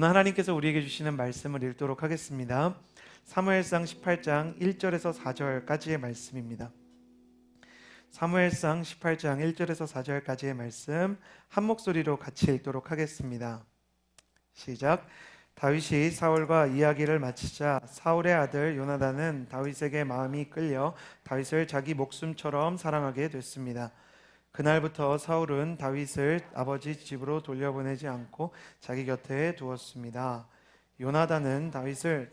오늘 하나님께서 우리에게 주시는 말씀을 읽도록 하겠습니다. 사무엘상 18장 1절에서 4절까지의 말씀입니다. 사무엘상 18장 1절에서 4절까지의 말씀 한 목소리로 같이 읽도록 하겠습니다. 시작. 다윗이 사울과 이야기를 마치자 사울의 아들 요나단은 다윗에게 마음이 끌려 다윗을 자기 목숨처럼 사랑하게 됐습니다. 그날부터 사울은 다윗을 아버지 집으로 돌려보내지 않고 자기 곁에 두었습니다. 요나단은 다윗을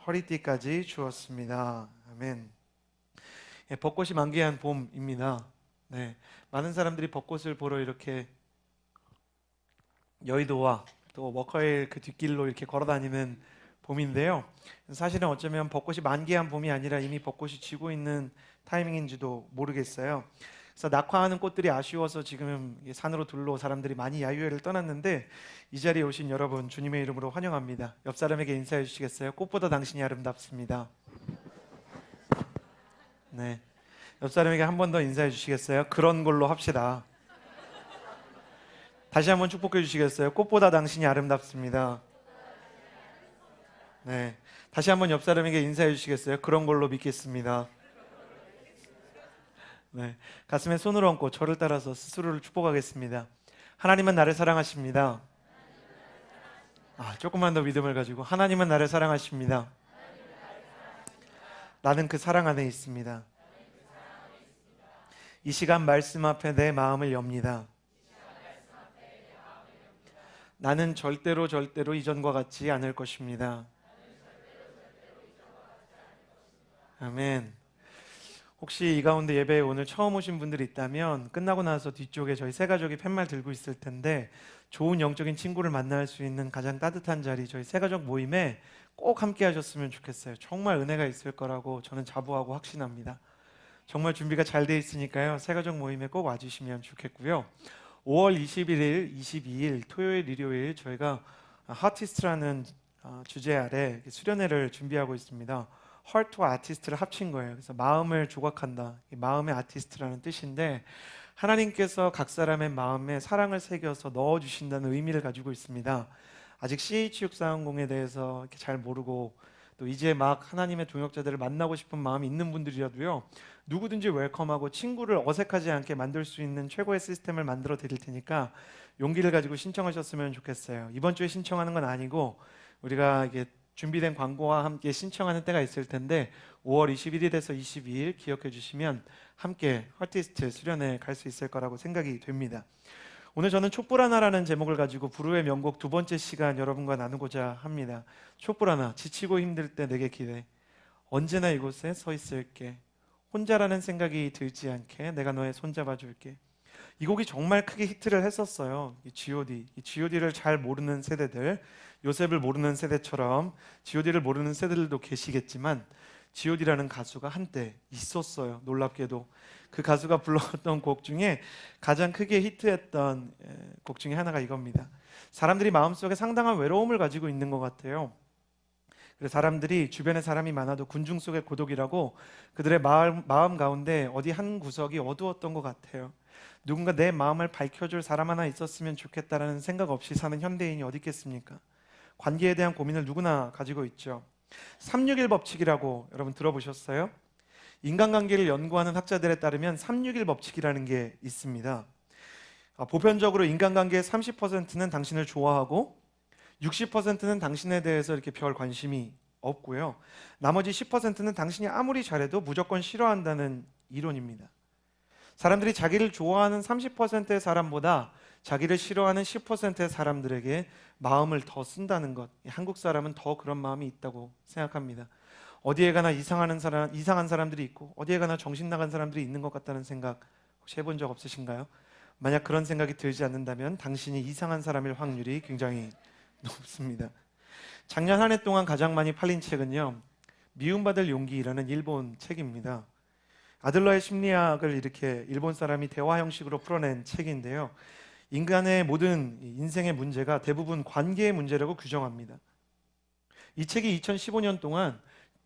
허리띠까지 주었습니다. 아멘. 벚꽃이 만개한 봄입니다. 네, 많은 사람들이 벚꽃을 보러 이렇게 여의도와 또 워커힐 그 뒷길로 이렇게 걸어다니는 봄인데요. 사실은 어쩌면 벚꽃이 만개한 봄이 아니라 이미 벚꽃이 지고 있는 타이밍인지도 모르겠어요. 그래서 낙화하는 꽃들이 아쉬워서 지금 산으로 둘러 사람들이 많이 야유회를 떠났는데 이 자리에 오신 여러분 주님의 이름으로 환영합니다. 옆 사람에게 인사해 주시겠어요? 꽃보다 당신이 아름답습니다. 네, 옆 사람에게 한 번 더 인사해 주시겠어요? 그런 걸로 합시다. 다시 한번 축복해 주시겠어요? 꽃보다 당신이 아름답습니다. 네, 다시 한번 옆 사람에게 인사해 주시겠어요? 그런 걸로 믿겠습니다. 네, 가슴에 손을 얹고 저를 따라서 스스로를 축복하겠습니다. 하나님은 나를 사랑하십니다. 조금만 더 믿음을 가지고 하나님은 나를 사랑하십니다. 나는 그 사랑 안에 있습니다. 이 시간 말씀 앞에 내 마음을 엽니다. 나는 절대로 이전과 같지 않을 것입니다. 아멘. 혹시 이 가운데 예배에 오늘 처음 오신 분들이 있다면 끝나고 나서 뒤쪽에 저희 세 가족이 팻말 들고 있을 텐데 좋은 영적인 친구를 만날 수 있는 가장 따뜻한 자리 저희 세 가족 모임에 꼭 함께 하셨으면 좋겠어요. 정말 은혜가 있을 거라고 저는 자부하고 확신합니다. 정말 준비가 잘 돼 있으니까요. 세 가족 모임에 꼭 와주시면 좋겠고요. 5월 21일, 22일 토요일, 일요일 저희가 하티스트라는 주제 아래 수련회를 준비하고 있습니다. 헐트와 아티스트를 합친 거예요. 그래서 마음을 조각한다. 마음의 아티스트라는 뜻인데 하나님께서 각 사람의 마음에 사랑을 새겨서 넣어주신다는 의미를 가지고 있습니다. 아직 CH6410에 대해서 이렇게 잘 모르고 또 이제 막 하나님의 동역자들을 만나고 싶은 마음이 있는 분들이라도요. 누구든지 웰컴하고 친구를 어색하지 않게 만들 수 있는 최고의 시스템을 만들어 드릴 테니까 용기를 가지고 신청하셨으면 좋겠어요. 이번 주에 신청하는 건 아니고 우리가 이게 준비된 광고와 함께 신청하는 때가 있을 텐데 5월 21일에서 22일 기억해 주시면 함께 아티스트 수련회 갈 수 있을 거라고 생각이 됩니다. 오늘 저는 촛불 하나라는 제목을 가지고 부르의 명곡 두 번째 시간 여러분과 나누고자 합니다. 촛불 하나, 지치고 힘들 때 내게 기대. 언제나 이곳에 서 있을게. 혼자라는 생각이 들지 않게 내가 너의 손잡아 줄게. 이 곡이 정말 크게 히트를 했었어요. 이 G.O.D를 잘 모르는 세대들, 요셉을 모르는 세대처럼 G.O.D를 모르는 세대들도 계시겠지만 G.O.D라는 가수가 한때 있었어요. 놀랍게도 그 가수가 불렀던 곡 중에 가장 크게 히트했던 곡 중에 하나가 이겁니다. 사람들이 마음속에 상당한 외로움을 가지고 있는 것 같아요. 그래서 사람들이 주변에 사람이 많아도 군중 속의 고독이라고 그들의 마음 가운데 어디 한 구석이 어두웠던 것 같아요. 누군가 내 마음을 밝혀줄 사람 하나 있었으면 좋겠다라는 생각 없이 사는 현대인이 어디 있겠습니까? 관계에 대한 고민을 누구나 가지고 있죠. 361 법칙이라고 여러분 들어보셨어요? 인간관계를 연구하는 학자들에 따르면 361 법칙이라는 게 있습니다. 보편적으로 인간관계의 30%는 당신을 좋아하고 60%는 당신에 대해서 이렇게 별 관심이 없고요. 나머지 10%는 당신이 아무리 잘해도 무조건 싫어한다는 이론입니다. 사람들이 자기를 좋아하는 30%의 사람보다 자기를 싫어하는 10%의 사람들에게 마음을 더 쓴다는 것. 한국 사람은 더 그런 마음이 있다고 생각합니다. 어디에 가나 이상한 사람들이 있고 어디에 가나 정신 나간 사람들이 있는 것 같다는 생각 혹시 해본 적 없으신가요? 만약 그런 생각이 들지 않는다면 당신이 이상한 사람일 확률이 굉장히 높습니다. 작년 한 해 동안 가장 많이 팔린 책은요, 미움받을 용기라는 일본 책입니다. 아들러의 심리학을 이렇게 일본 사람이 대화 형식으로 풀어낸 책인데요. 인간의 모든 인생의 문제가 대부분 관계의 문제라고 규정합니다. 이 책이 2015년 동안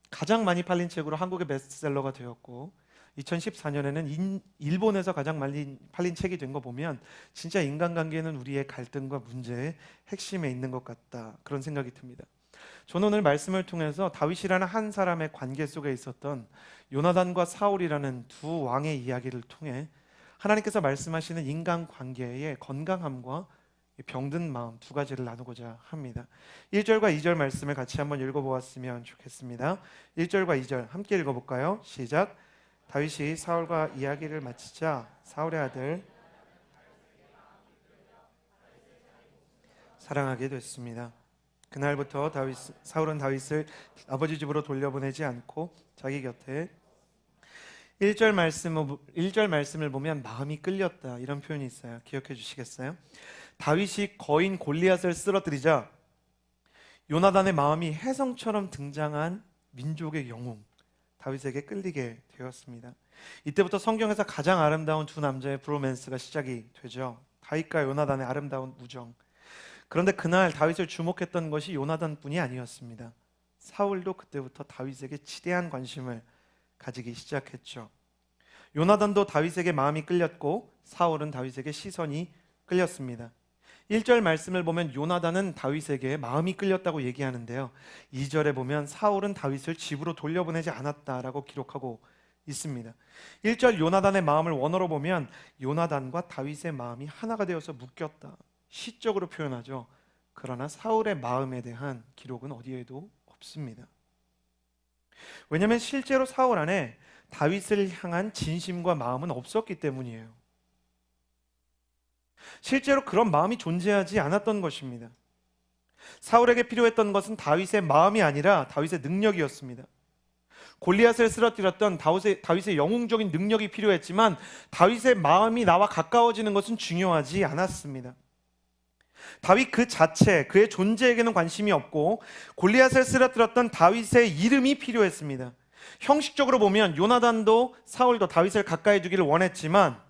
가장 많이 팔린 책으로 한국의 베스트셀러가 되었고 2014년에는 일본에서 가장 많이 팔린 책이 된 거 보면 진짜 인간관계는 우리의 갈등과 문제의 핵심에 있는 것 같다, 그런 생각이 듭니다. 저는 오늘 말씀을 통해서 다윗이라는 한 사람의 관계 속에 있었던 요나단과 사울이라는 두 왕의 이야기를 통해 하나님께서 말씀하시는 인간관계의 건강함과 병든 마음 두 가지를 나누고자 합니다. 1절과 2절 말씀을 같이 한번 읽어보았으면 좋겠습니다. 1절과 2절 함께 읽어볼까요? 시작. 다윗이 사울과 이야기를 마치자 사울의 아들 사랑하게 됐습니다. 그날부터 사울은 다윗을 아버지 집으로 돌려보내지 않고 자기 곁에 1절 말씀을 보면 마음이 끌렸다, 이런 표현이 있어요. 기억해 주시겠어요? 다윗이 거인 골리앗을 쓰러뜨리자 요나단의 마음이 혜성처럼 등장한 민족의 영웅 다윗에게 끌리게 되었습니다. 이때부터 성경에서 가장 아름다운 두 남자의 브로맨스가 시작이 되죠. 다윗과 요나단의 아름다운 우정. 그런데 그날 다윗을 주목했던 것이 요나단뿐이 아니었습니다. 사울도 그때부터 다윗에게 지대한 관심을 가지기 시작했죠. 요나단도 다윗에게 마음이 끌렸고 사울은 다윗에게 시선이 끌렸습니다. 1절 말씀을 보면 요나단은 다윗에게 마음이 끌렸다고 얘기하는데요, 2절에 보면 사울은 다윗을 집으로 돌려보내지 않았다라고 기록하고 있습니다. 1절 요나단의 마음을 원어로 보면 요나단과 다윗의 마음이 하나가 되어서 묶였다, 시적으로 표현하죠. 그러나 사울의 마음에 대한 기록은 어디에도 없습니다. 왜냐하면 실제로 사울 안에 다윗을 향한 진심과 마음은 없었기 때문이에요. 실제로 그런 마음이 존재하지 않았던 것입니다. 사울에게 필요했던 것은 다윗의 마음이 아니라 다윗의 능력이었습니다. 골리앗을 쓰러뜨렸던 다윗의 영웅적인 능력이 필요했지만 다윗의 마음이 나와 가까워지는 것은 중요하지 않았습니다. 다윗 그 자체, 그의 존재에게는 관심이 없고 골리앗을 쓰러뜨렸던 다윗의 이름이 필요했습니다. 형식적으로 보면 요나단도 사울도 다윗을 가까이 두기를 원했지만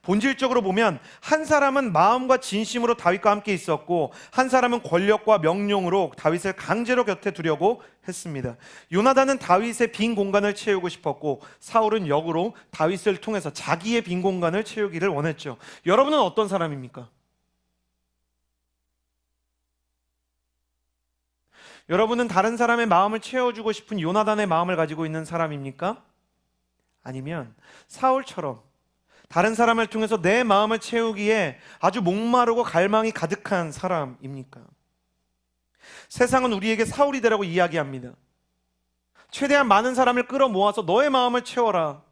본질적으로 보면 한 사람은 마음과 진심으로 다윗과 함께 있었고 한 사람은 권력과 명령으로 다윗을 강제로 곁에 두려고 했습니다. 요나단은 다윗의 빈 공간을 채우고 싶었고 사울은 역으로 다윗을 통해서 자기의 빈 공간을 채우기를 원했죠. 여러분은 어떤 사람입니까? 여러분은 다른 사람의 마음을 채워주고 싶은 요나단의 마음을 가지고 있는 사람입니까? 아니면 사울처럼 다른 사람을 통해서 내 마음을 채우기에 아주 목마르고 갈망이 가득한 사람입니까? 세상은 우리에게 사울이 되라고 이야기합니다. 최대한 많은 사람을 끌어모아서 너의 마음을 채워라.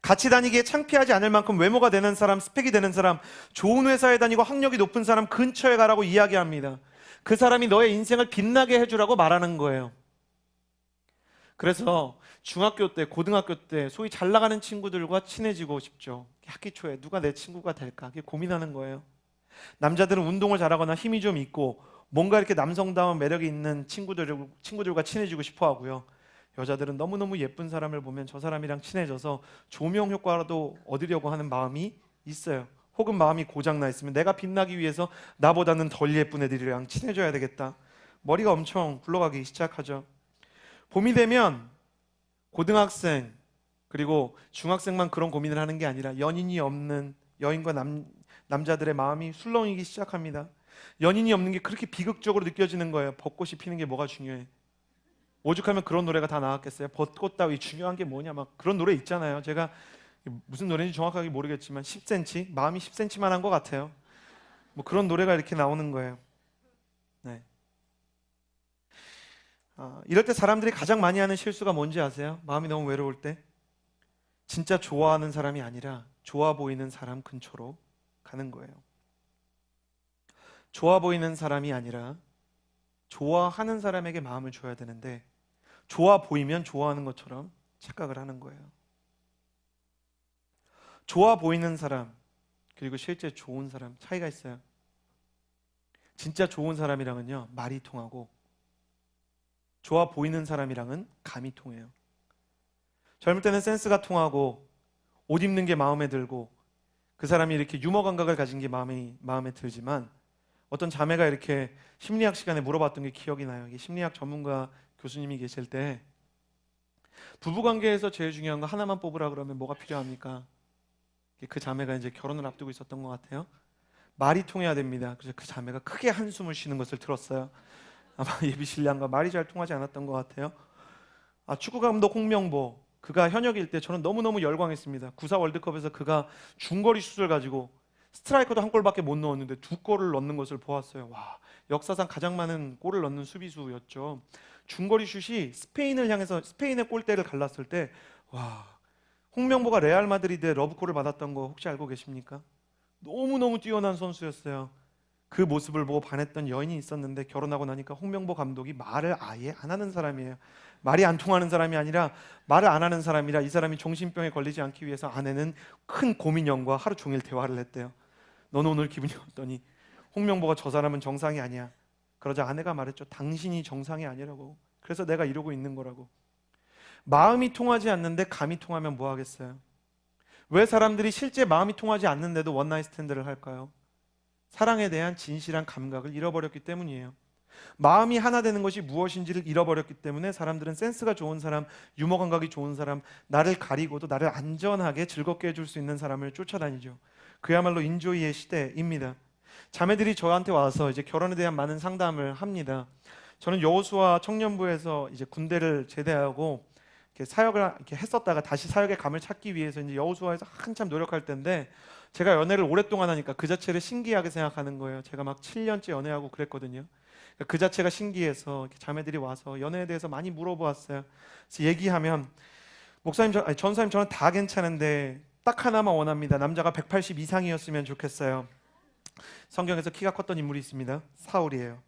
같이 다니기에 창피하지 않을 만큼 외모가 되는 사람, 스펙이 되는 사람, 좋은 회사에 다니고 학력이 높은 사람 근처에 가라고 이야기합니다. 그 사람이 너의 인생을 빛나게 해주라고 말하는 거예요. 그래서 중학교 때, 고등학교 때 소위 잘 나가는 친구들과 친해지고 싶죠. 학기 초에 누가 내 친구가 될까? 그게 고민하는 거예요. 남자들은 운동을 잘하거나 힘이 좀 있고 뭔가 이렇게 남성다운 매력이 있는 친구들과 친해지고 싶어 하고요. 여자들은 너무너무 예쁜 사람을 보면 저 사람이랑 친해져서 조명 효과라도 얻으려고 하는 마음이 있어요. 혹은 마음이 고장나 있으면 내가 빛나기 위해서 나보다는 덜 예쁜 애들이랑 친해져야 되겠다. 머리가 엄청 굴러가기 시작하죠. 봄이 되면 고등학생 그리고 중학생만 그런 고민을 하는 게 아니라 연인이 없는 여인과 남자들의 마음이 술렁이기 시작합니다. 연인이 없는 게 그렇게 비극적으로 느껴지는 거예요. 벚꽃이 피는 게 뭐가 중요해? 오죽하면 그런 노래가 다 나왔겠어요. 벚꽃 따위 중요한 게 뭐냐, 막 그런 노래 있잖아요. 제가 무슨 노래인지 정확하게 모르겠지만 10cm, 마음이 10cm만 한 것 같아요. 뭐 그런 노래가 이렇게 나오는 거예요. 네. 이럴 때 사람들이 가장 많이 하는 실수가 뭔지 아세요? 마음이 너무 외로울 때 진짜 좋아하는 사람이 아니라 좋아 보이는 사람 근처로 가는 거예요. 좋아 보이는 사람이 아니라 좋아하는 사람에게 마음을 줘야 되는데 좋아 보이면 좋아하는 것처럼 착각을 하는 거예요. 좋아 보이는 사람 그리고 실제 좋은 사람 차이가 있어요. 진짜 좋은 사람이랑은요 말이 통하고 좋아 보이는 사람이랑은 감이 통해요. 젊을 때는 센스가 통하고 옷 입는 게 마음에 들고 그 사람이 이렇게 유머 감각을 가진 게 마음에 들지만 어떤 자매가 이렇게 심리학 시간에 물어봤던 게 기억이 나요. 이게 심리학 전문가 교수님이 계실 때 부부관계에서 제일 중요한 거 하나만 뽑으라 그러면 뭐가 필요합니까? 그 자매가 이제 결혼을 앞두고 있었던 것 같아요. 말이 통해야 됩니다. 그래서 그 자매가 크게 한숨을 쉬는 것을 들었어요. 아마 예비 신랑과 말이 잘 통하지 않았던 것 같아요. 축구 감독 홍명보, 그가 현역일 때 저는 너무너무 열광했습니다. 94 월드컵에서 그가 중거리 슛을 가지고 스트라이커도 한 골밖에 못 넣었는데 2골을 넣는 것을 보았어요. 와, 역사상 가장 많은 골을 넣는 수비수였죠. 중거리 슛이 스페인을 향해서 스페인의 골대를 갈랐을 때, 와, 홍명보가 레알 마드리드의 러브콜을 받았던 거 혹시 알고 계십니까? 너무너무 뛰어난 선수였어요. 그 모습을 보고 반했던 여인이 있었는데 결혼하고 나니까 홍명보 감독이 말을 아예 안 하는 사람이에요. 말이 안 통하는 사람이 아니라 말을 안 하는 사람이라 이 사람이 정신병에 걸리지 않기 위해서 아내는 큰 고민형과 하루 종일 대화를 했대요. 너는 오늘 기분이 어떠니? 홍명보가 저 사람은 정상이 아니야. 그러자 아내가 말했죠. 당신이 정상이 아니라고. 그래서 내가 이러고 있는 거라고. 마음이 통하지 않는데 감이 통하면 뭐 하겠어요? 왜 사람들이 실제 마음이 통하지 않는데도 원나잇 스탠드를 할까요? 사랑에 대한 진실한 감각을 잃어버렸기 때문이에요. 마음이 하나 되는 것이 무엇인지를 잃어버렸기 때문에 사람들은 센스가 좋은 사람, 유머 감각이 좋은 사람, 나를 가리고도 나를 안전하게 즐겁게 해줄 수 있는 사람을 쫓아다니죠. 그야말로 인조이의 시대입니다. 자매들이 저한테 와서 이제 결혼에 대한 많은 상담을 합니다. 저는 여호수아 청년부에서 이제 군대를 제대하고 이렇게 사역을 이렇게 했었다가 다시 사역의 감을 찾기 위해서 이제 여호수아에서 한참 노력할 때인데, 제가 연애를 오랫동안 하니까 그 자체를 신기하게 생각하는 거예요. 제가 막 7년째 연애하고 그랬거든요. 그 자체가 신기해서 이렇게 자매들이 와서 연애에 대해서 많이 물어보았어요. 그래서 얘기하면, 목사님, 전사님, 저는 다 괜찮은데 딱 하나만 원합니다. 남자가 180 이상이었으면 좋겠어요. 성경에서 키가 컸던 인물이 있습니다. 사울이에요.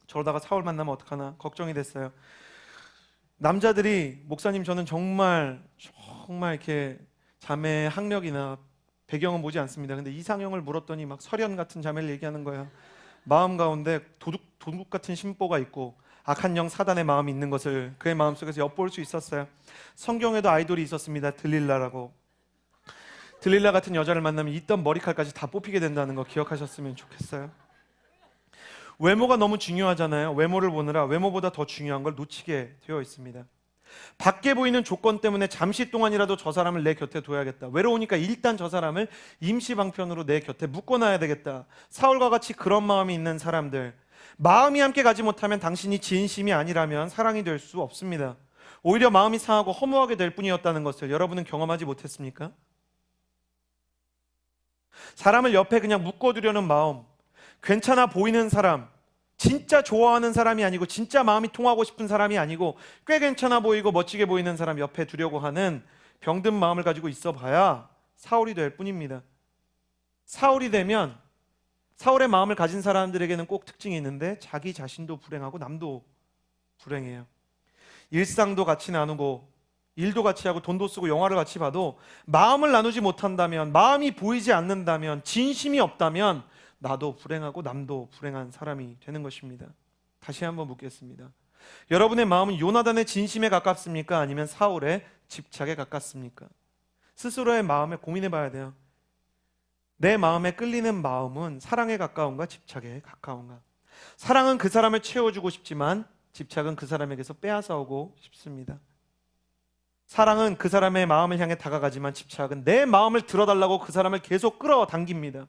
저러다가 사울 만나면 어떡하나 걱정이 됐어요. 남자들이, 목사님, 저는 정말 이렇게 자매 학력이나 배경은 보지 않습니다. 근데 이상형을 물었더니 막 설현 같은 자매를 얘기하는 거예요. 마음 가운데 도둑 같은 심보가 있고 악한 영 사단의 마음이 있는 것을 그의 마음속에서 엿볼 수 있었어요. 성경에도 아이돌이 있었습니다. 들릴라라고. 들릴라 같은 여자를 만나면 있던 머리칼까지 다 뽑히게 된다는 거 기억하셨으면 좋겠어요. 외모가 너무 중요하잖아요. 외모를 보느라 외모보다 더 중요한 걸 놓치게 되어 있습니다. 밖에 보이는 조건 때문에 잠시 동안이라도 저 사람을 내 곁에 둬야겠다. 외로우니까 일단 저 사람을 임시방편으로 내 곁에 묶어놔야 되겠다. 사울과 같이 그런 마음이 있는 사람들, 마음이 함께 가지 못하면 당신이 진심이 아니라면 사랑이 될 수 없습니다. 오히려 마음이 상하고 허무하게 될 뿐이었다는 것을 여러분은 경험하지 못했습니까? 사람을 옆에 그냥 묶어두려는 마음, 괜찮아 보이는 사람, 진짜 좋아하는 사람이 아니고 진짜 마음이 통하고 싶은 사람이 아니고 꽤 괜찮아 보이고 멋지게 보이는 사람 옆에 두려고 하는 병든 마음을 가지고 있어 봐야 사울이 될 뿐입니다. 사울이 되면, 사울의 마음을 가진 사람들에게는 꼭 특징이 있는데 자기 자신도 불행하고 남도 불행해요. 일상도 같이 나누고 일도 같이 하고 돈도 쓰고 영화를 같이 봐도 마음을 나누지 못한다면, 마음이 보이지 않는다면, 진심이 없다면 나도 불행하고 남도 불행한 사람이 되는 것입니다. 다시 한번 묻겠습니다. 여러분의 마음은 요나단의 진심에 가깝습니까? 아니면 사울의 집착에 가깝습니까? 스스로의 마음에 고민해 봐야 돼요. 내 마음에 끌리는 마음은 사랑에 가까운가 집착에 가까운가? 사랑은 그 사람을 채워주고 싶지만 집착은 그 사람에게서 빼앗아오고 싶습니다. 사랑은 그 사람의 마음을 향해 다가가지만 집착은 내 마음을 들어달라고 그 사람을 계속 끌어당깁니다.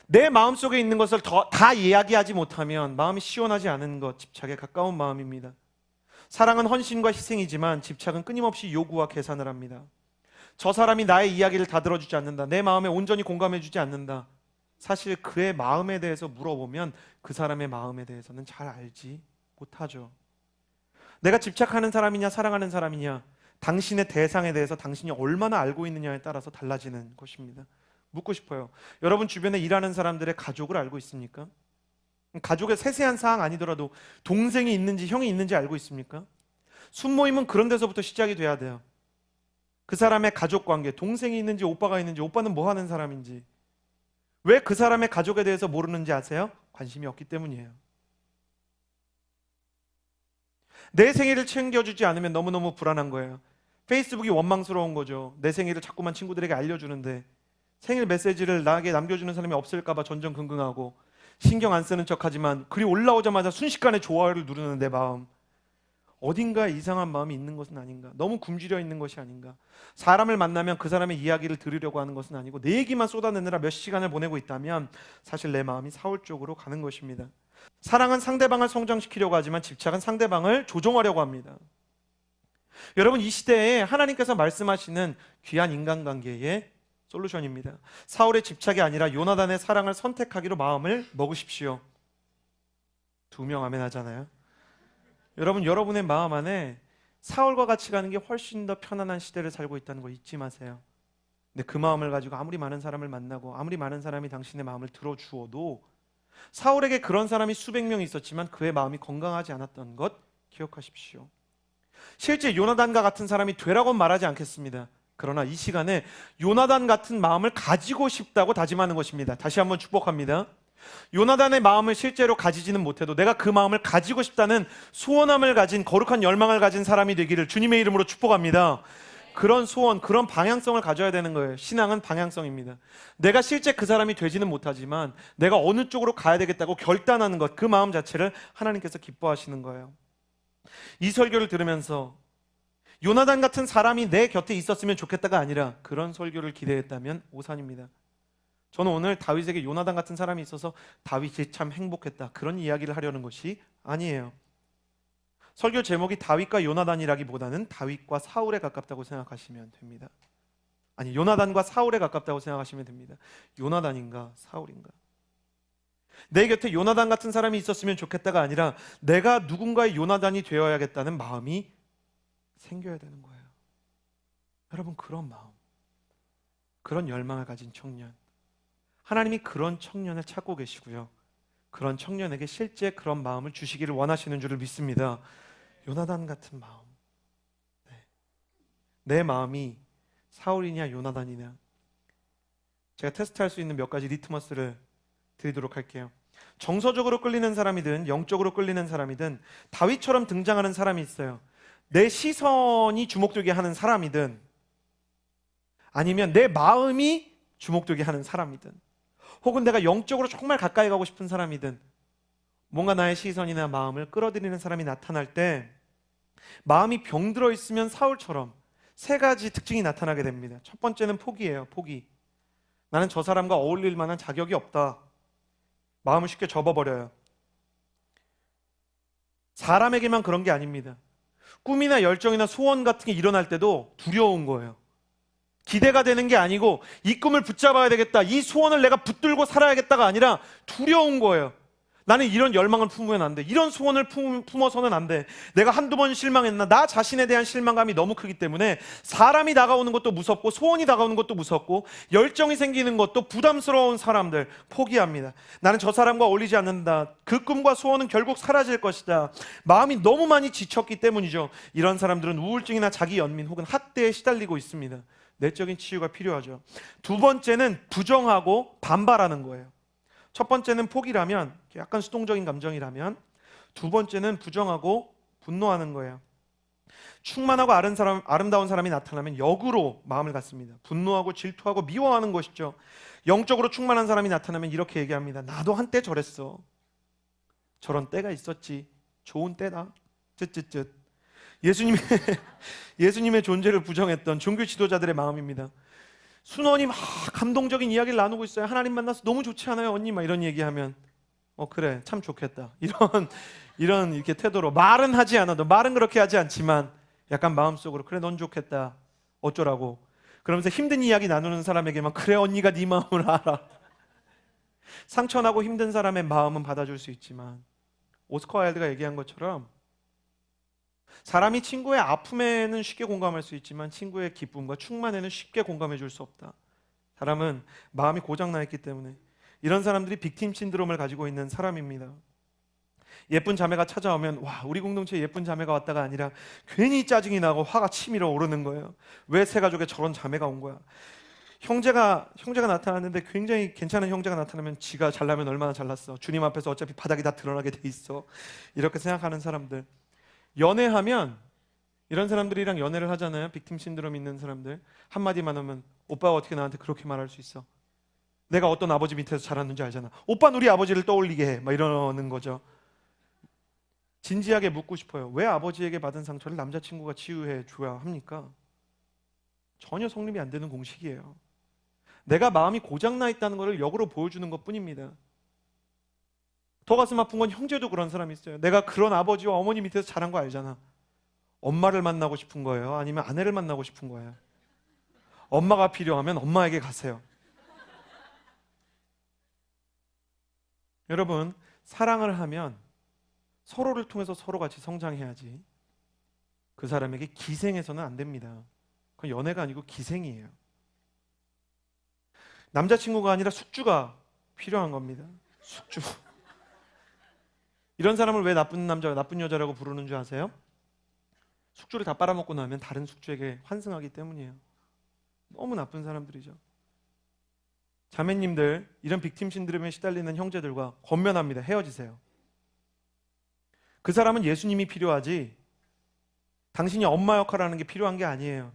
내 마음속에 있는 것을 다 이야기하지 못하면 마음이 시원하지 않은 것, 집착에 가까운 마음입니다. 사랑은 헌신과 희생이지만 집착은 끊임없이 요구와 계산을 합니다. 저 사람이 나의 이야기를 다 들어주지 않는다, 내 마음에 온전히 공감해주지 않는다. 사실 그의 마음에 대해서 물어보면 그 사람의 마음에 대해서는 잘 알지 못하죠. 내가 집착하는 사람이냐 사랑하는 사람이냐, 당신의 대상에 대해서 당신이 얼마나 알고 있느냐에 따라서 달라지는 것입니다. 묻고 싶어요. 여러분 주변에 일하는 사람들의 가족을 알고 있습니까? 가족의 세세한 사항 아니더라도 동생이 있는지 형이 있는지 알고 있습니까? 순모임은 그런 데서부터 시작이 돼야 돼요. 그 사람의 가족 관계, 동생이 있는지 오빠가 있는지, 오빠는 뭐 하는 사람인지. 왜 그 사람의 가족에 대해서 모르는지 아세요? 관심이 없기 때문이에요. 내 생일을 챙겨주지 않으면 너무너무 불안한 거예요. 페이스북이 원망스러운 거죠. 내 생일을 자꾸만 친구들에게 알려주는데 생일 메시지를 나에게 남겨주는 사람이 없을까 봐 전전긍긍하고, 신경 안 쓰는 척하지만 글이 올라오자마자 순식간에 좋아요를 누르는 내 마음, 어딘가에 이상한 마음이 있는 것은 아닌가? 너무 굶주려 있는 것이 아닌가? 사람을 만나면 그 사람의 이야기를 들으려고 하는 것은 아니고 내 얘기만 쏟아내느라 몇 시간을 보내고 있다면 사실 내 마음이 사울 쪽으로 가는 것입니다. 사랑은 상대방을 성장시키려고 하지만 집착은 상대방을 조종하려고 합니다. 여러분, 이 시대에 하나님께서 말씀하시는 귀한 인간관계의 솔루션입니다. 사울의 집착이 아니라 요나단의 사랑을 선택하기로 마음을 먹으십시오. 2명 아멘 하잖아요. 여러분의 마음 안에 사울과 같이 가는 게 훨씬 더 편안한 시대를 살고 있다는 거 잊지 마세요. 근데 그 마음을 가지고 아무리 많은 사람을 만나고 아무리 많은 사람이 당신의 마음을 들어주어도 사울에게 그런 사람이 수백 명 있었지만 그의 마음이 건강하지 않았던 것 기억하십시오. 실제 요나단과 같은 사람이 되라고는 말하지 않겠습니다. 그러나 이 시간에 요나단 같은 마음을 가지고 싶다고 다짐하는 것입니다. 다시 한번 축복합니다. 요나단의 마음을 실제로 가지지는 못해도 내가 그 마음을 가지고 싶다는 소원함을 가진, 거룩한 열망을 가진 사람이 되기를 주님의 이름으로 축복합니다. 그런 소원, 그런 방향성을 가져야 되는 거예요. 신앙은 방향성입니다. 내가 실제 그 사람이 되지는 못하지만 내가 어느 쪽으로 가야 되겠다고 결단하는 것, 그 마음 자체를 하나님께서 기뻐하시는 거예요. 이 설교를 들으면서 요나단 같은 사람이 내 곁에 있었으면 좋겠다가 아니라 그런 설교를 기대했다면 오산입니다. 저는 오늘 다윗에게 요나단 같은 사람이 있어서 다윗이 참 행복했다, 그런 이야기를 하려는 것이 아니에요. 설교 제목이 다윗과 요나단이라기보다는 다윗과 사울에 가깝다고 생각하시면 됩니다. 아니, 요나단과 사울에 가깝다고 생각하시면 됩니다. 요나단인가 사울인가? 내 곁에 요나단 같은 사람이 있었으면 좋겠다가 아니라 내가 누군가의 요나단이 되어야겠다는 마음이 생겨야 되는 거예요. 여러분, 그런 마음, 그런 열망을 가진 청년, 하나님이 그런 청년을 찾고 계시고요, 그런 청년에게 실제 그런 마음을 주시기를 원하시는 줄을 믿습니다. 요나단 같은 마음, 내 마음이 사울이냐 요나단이냐, 제가 테스트할 수 있는 몇 가지 리트머스를 드리도록 할게요. 정서적으로 끌리는 사람이든 영적으로 끌리는 사람이든 다윗처럼 등장하는 사람이 있어요. 내 시선이 주목되게 하는 사람이든 아니면 내 마음이 주목되게 하는 사람이든 혹은 내가 영적으로 정말 가까이 가고 싶은 사람이든 뭔가 나의 시선이나 마음을 끌어들이는 사람이 나타날 때 마음이 병들어 있으면 사울처럼 세 가지 특징이 나타나게 됩니다. 첫 번째는 포기예요. 포기. 나는 저 사람과 어울릴 만한 자격이 없다. 마음을 쉽게 접어버려요. 사람에게만 그런 게 아닙니다. 꿈이나 열정이나 소원 같은 게 일어날 때도 두려운 거예요. 기대가 되는 게 아니고 이 꿈을 붙잡아야 되겠다, 이 소원을 내가 붙들고 살아야겠다가 아니라 두려운 거예요. 나는 이런 열망을 품으면 안 돼, 이런 소원을 품어서는 안 돼. 내가 한두 번 실망했나, 나 자신에 대한 실망감이 너무 크기 때문에 사람이 다가오는 것도 무섭고 소원이 다가오는 것도 무섭고 열정이 생기는 것도 부담스러운 사람들 포기합니다. 나는 저 사람과 어울리지 않는다, 그 꿈과 소원은 결국 사라질 것이다. 마음이 너무 많이 지쳤기 때문이죠. 이런 사람들은 우울증이나 자기 연민 혹은 학대에 시달리고 있습니다. 내적인 치유가 필요하죠. 두 번째는 부정하고 반발하는 거예요. 첫 번째는 포기라면, 약간 수동적인 감정이라면, 두 번째는 부정하고 분노하는 거예요. 충만하고 아름다운 사람이 나타나면 역으로 마음을 갖습니다. 분노하고 질투하고 미워하는 것이죠. 영적으로 충만한 사람이 나타나면 이렇게 얘기합니다. 나도 한때 저랬어. 저런 때가 있었지. 좋은 때다. 쯧쯧쯧. 예수님의 존재를 부정했던 종교 지도자들의 마음입니다. 순원이 막 감동적인 이야기를 나누고 있어요. 하나님 만나서 너무 좋지 않아요, 언니? 막 이런 얘기하면 그래, 참 좋겠다. 이런 이렇게 태도로 말은 하지 않아도, 말은 그렇게 하지 않지만 약간 마음속으로 그래, 넌 좋겠다. 어쩌라고. 그러면서 힘든 이야기 나누는 사람에게만 그래, 언니가 네 마음을 알아. 상처나고 힘든 사람의 마음은 받아줄 수 있지만 오스카 와일드가 얘기한 것처럼 사람이 친구의 아픔에는 쉽게 공감할 수 있지만 친구의 기쁨과 충만에는 쉽게 공감해 줄 수 없다. 사람은 마음이 고장나 있기 때문에 이런 사람들이 빅팀 신드롬을 가지고 있는 사람입니다. 예쁜 자매가 찾아오면 와, 우리 공동체에 예쁜 자매가 왔다가 아니라 괜히 짜증이 나고 화가 치밀어 오르는 거예요. 왜 새 가족에 저런 자매가 온 거야? 형제가 나타났는데 굉장히 괜찮은 형제가 나타나면 지가 잘나면 얼마나 잘났어. 주님 앞에서 어차피 바닥이 다 드러나게 돼 있어. 이렇게 생각하는 사람들. 연애하면 이런 사람들이랑 연애를 하잖아요. 빅팀 신드롬 있는 사람들. 한마디만 하면 오빠가 어떻게 나한테 그렇게 말할 수 있어? 내가 어떤 아버지 밑에서 자랐는지 알잖아. 오빠는 우리 아버지를 떠올리게 해. 막 이러는 거죠. 진지하게 묻고 싶어요. 왜 아버지에게 받은 상처를 남자친구가 치유해 줘야 합니까? 전혀 성립이 안 되는 공식이에요. 내가 마음이 고장나 있다는 것을 역으로 보여주는 것 뿐입니다. 더 가슴 아픈 건 형제도 그런 사람이 있어요. 내가 그런 아버지와 어머니 밑에서 자란 거 알잖아. 엄마를 만나고 싶은 거예요? 아니면 아내를 만나고 싶은 거예요? 엄마가 필요하면 엄마에게 가세요. 여러분, 사랑을 하면 서로를 통해서 서로 같이 성장해야지 그 사람에게 기생해서는 안 됩니다. 그건 연애가 아니고 기생이에요. 남자친구가 아니라 숙주가 필요한 겁니다. 숙주. 이런 사람을 왜 나쁜 남자, 나쁜 여자라고 부르는 줄 아세요? 숙주를 다 빨아먹고 나면 다른 숙주에게 환승하기 때문이에요. 너무 나쁜 사람들이죠. 자매님들, 이런 빅팀 신드롬에 시달리는 형제들과 권면합니다. 헤어지세요. 그 사람은 예수님이 필요하지 당신이 엄마 역할을 하는 게 필요한 게 아니에요.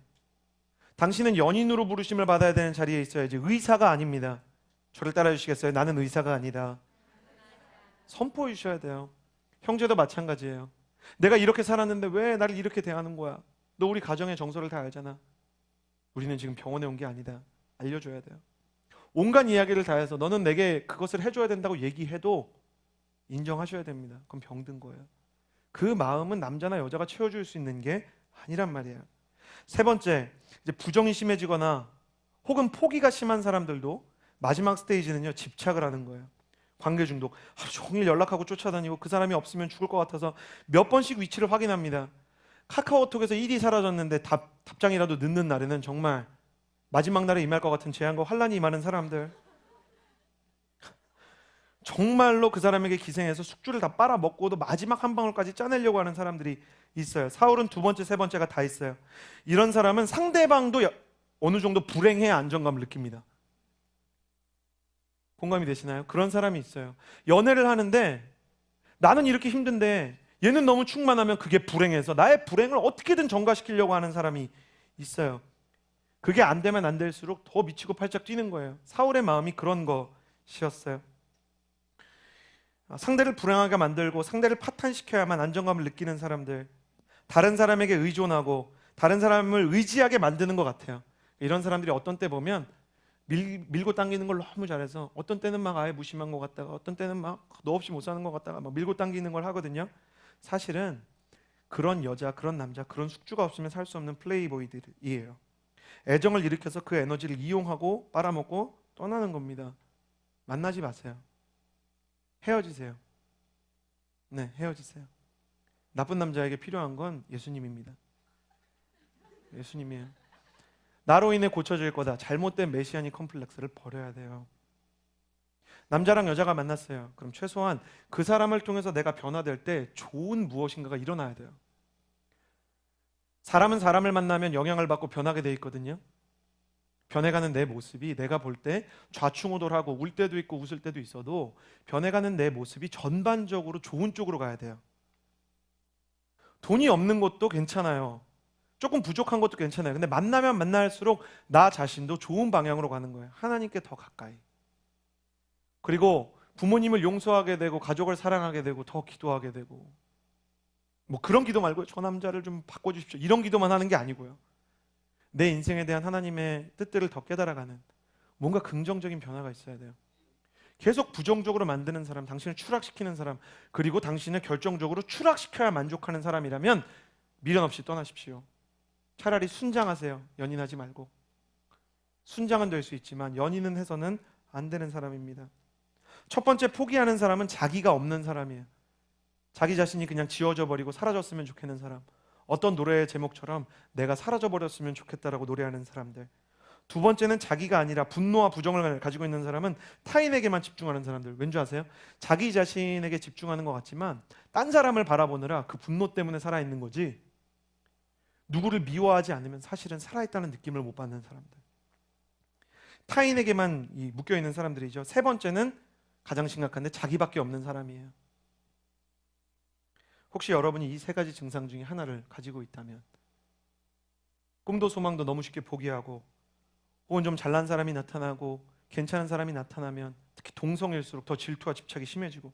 당신은 연인으로 부르심을 받아야 되는 자리에 있어야지 의사가 아닙니다. 저를 따라 주시겠어요? 나는 의사가 아니다. 선포해 주셔야 돼요. 형제도 마찬가지예요. 내가 이렇게 살았는데 왜 나를 이렇게 대하는 거야? 너 우리 가정의 정서를 다 알잖아. 우리는 지금 병원에 온 게 아니다. 알려줘야 돼요. 온갖 이야기를 다 해서 너는 내게 그것을 해줘야 된다고 얘기해도 인정하셔야 됩니다. 그건 병든 거예요. 그 마음은 남자나 여자가 채워줄 수 있는 게 아니란 말이에요. 세 번째, 이제 부정이 심해지거나 혹은 포기가 심한 사람들도 마지막 스테이지는요, 집착을 하는 거예요. 관계 중독. 하루 종일 연락하고 쫓아다니고 그 사람이 없으면 죽을 것 같아서 몇 번씩 위치를 확인합니다. 카카오톡에서 일이 사라졌는데 답장이라도 늦는 날에는 정말 마지막 날에 임할 것 같은 재앙과 환란이 임하는 사람들. 정말로 그 사람에게 기생해서 숙주를 다 빨아먹고도 마지막 한 방울까지 짜내려고 하는 사람들이 있어요. 사울은 두 번째, 세 번째가 다 있어요. 이런 사람은 상대방도 어느 정도 불행해야 안정감을 느낍니다. 공감이 되시나요? 그런 사람이 있어요. 연애를 하는데 나는 이렇게 힘든데 얘는 너무 충만하면 그게 불행해서 나의 불행을 어떻게든 전가시키려고 하는 사람이 있어요. 그게 안 되면 안 될수록 더 미치고 팔짝 뛰는 거예요. 사울의 마음이 그런 것이었어요. 상대를 불행하게 만들고 상대를 파탄시켜야만 안정감을 느끼는 사람들, 다른 사람에게 의존하고 다른 사람을 의지하게 만드는 것 같아요. 이런 사람들이 어떤 때 보면 밀고 당기는 걸 너무 잘해서 어떤 때는 막 아예 무심한 것 같다가 어떤 때는 막 너 없이 못 사는 것 같다가 막 밀고 당기는 걸 하거든요. 사실은 그런 여자, 그런 남자, 그런 숙주가 없으면 살 수 없는 플레이보이들이에요. 애정을 일으켜서 그 에너지를 이용하고 빨아먹고 떠나는 겁니다. 만나지 마세요. 헤어지세요. 네, 헤어지세요. 나쁜 남자에게 필요한 건 예수님입니다. 예수님이에요. 나로 인해 고쳐질 거다. 잘못된 메시아닉 컴플렉스를 버려야 돼요. 남자랑 여자가 만났어요. 그럼 최소한 그 사람을 통해서 내가 변화될 때 좋은 무엇인가가 일어나야 돼요. 사람은 사람을 만나면 영향을 받고 변하게 돼 있거든요. 변해가는 내 모습이 내가 볼 때 좌충우돌하고 울 때도 있고 웃을 때도 있어도 변해가는 내 모습이 전반적으로 좋은 쪽으로 가야 돼요. 돈이 없는 것도 괜찮아요. 조금 부족한 것도 괜찮아요. 근데 만나면 만날수록 나 자신도 좋은 방향으로 가는 거예요. 하나님께 더 가까이. 그리고 부모님을 용서하게 되고 가족을 사랑하게 되고 더 기도하게 되고 뭐 그런 기도 말고 저 남자를 좀 바꿔주십시오. 이런 기도만 하는 게 아니고요. 내 인생에 대한 하나님의 뜻들을 더 깨달아가는 뭔가 긍정적인 변화가 있어야 돼요. 계속 부정적으로 만드는 사람, 당신을 추락시키는 사람, 그리고 당신을 결정적으로 추락시켜야 만족하는 사람이라면 미련 없이 떠나십시오. 차라리 순장하세요. 연인하지 말고. 순장은 될 수 있지만 연인은 해서는 안 되는 사람입니다. 첫 번째 포기하는 사람은 자기가 없는 사람이에요. 자기 자신이 그냥 지워져 버리고 사라졌으면 좋겠는 사람. 어떤 노래의 제목처럼 내가 사라져버렸으면 좋겠다라고 노래하는 사람들. 두 번째는 자기가 아니라 분노와 부정을 가지고 있는 사람은 타인에게만 집중하는 사람들. 왠지 아세요? 자기 자신에게 집중하는 것 같지만 딴 사람을 바라보느라 그 분노 때문에 살아있는 거지 누구를 미워하지 않으면 사실은 살아있다는 느낌을 못 받는 사람들. 타인에게만 묶여있는 사람들이죠. 세 번째는 가장 심각한데 자기밖에 없는 사람이에요. 혹시 여러분이 이 세 가지 증상 중에 하나를 가지고 있다면 꿈도 소망도 너무 쉽게 포기하고 혹은 좀 잘난 사람이 나타나고 괜찮은 사람이 나타나면 특히 동성일수록 더 질투와 집착이 심해지고,